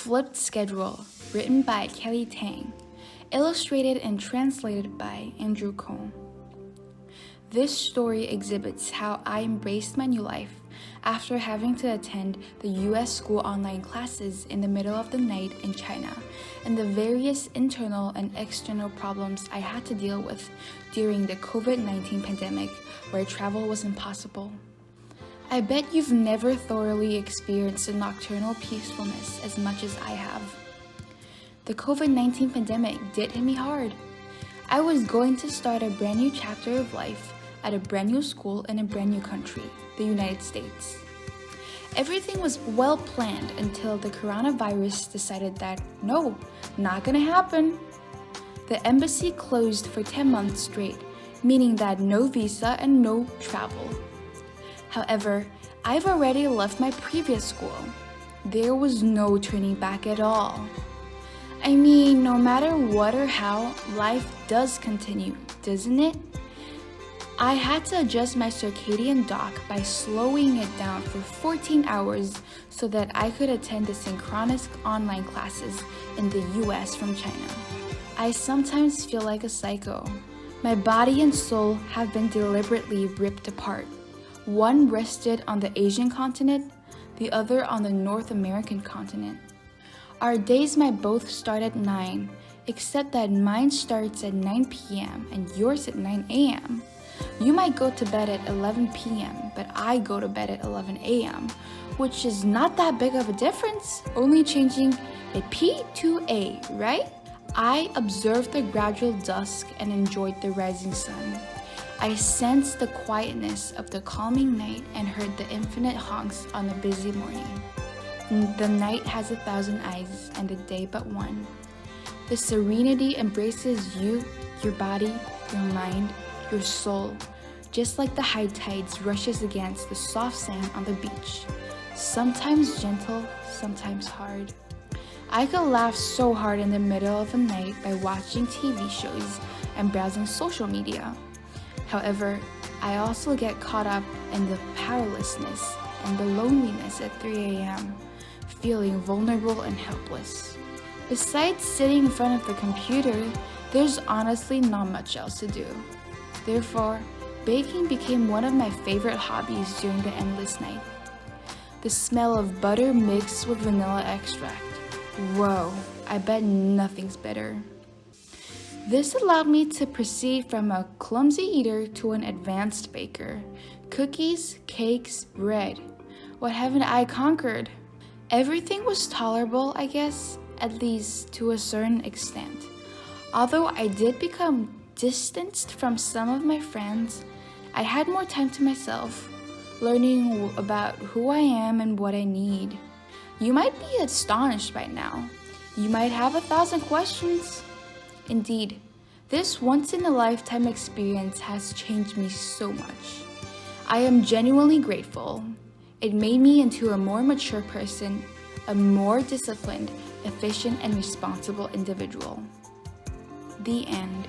Flipped Schedule, written by Kelly Tang, illustrated and translated by Andrew Cohn. This story exhibits how I embraced my new life after having to attend the US school online classes in the middle of the night in China, and the various internal and external problems I had to deal with during the COVID-19 pandemic where travel was impossible. I bet you've never thoroughly experienced the nocturnal peacefulness as much as I have. The COVID-19 pandemic did hit me hard. I was going to start a brand new chapter of life at a brand new school in a brand new country, the United States. Everything was well planned until the coronavirus decided that no, not gonna happen. The embassy closed for 10 months straight, meaning that no visa and no travel. However, I've already left my previous school. There was no turning back at all. I mean, no matter what or how, life does continue, doesn't it? I had to adjust my circadian clock by slowing it down for 14 hours so that I could attend the synchronous online classes in the US from China. I sometimes feel like a psycho. My body and soul have been deliberately ripped apart. One rested on the Asian continent, the other on the North American continent. Our days might both start at 9, except that mine starts at 9 p.m. and yours at 9 a.m. You might go to bed at 11 p.m., but I go to bed at 11 a.m., which is not that big of a difference, only changing a P to A, right? I observed the gradual dusk and enjoyed the rising sun. I sensed the quietness of the calming night and heard the infinite honks on a busy morning. The night has 1,000 eyes and the day but one. The serenity embraces you, your body, your mind, your soul, just like the high tides rushes against the soft sand on the beach, sometimes gentle, sometimes hard. I could laugh so hard in the middle of the night by watching TV shows and browsing social media. However, I also get caught up in the powerlessness and the loneliness at 3 a.m., feeling vulnerable and helpless. Besides sitting in front of the computer, there's honestly not much else to do. Therefore, baking became one of my favorite hobbies during the endless night. The smell of butter mixed with vanilla extract. Whoa, I bet nothing's better. This allowed me to proceed from a clumsy eater to an advanced baker. Cookies, cakes, bread. What haven't I conquered? Everything was tolerable, I guess, at least to a certain extent. Although I did become distanced from some of my friends, I had more time to myself, learning about who I am and what I need. You might be astonished by now. You might have 1,000 questions. Indeed, this once-in-a-lifetime experience has changed me so much. I am genuinely grateful. It made me into a more mature person, a more disciplined, efficient, and responsible individual. The end.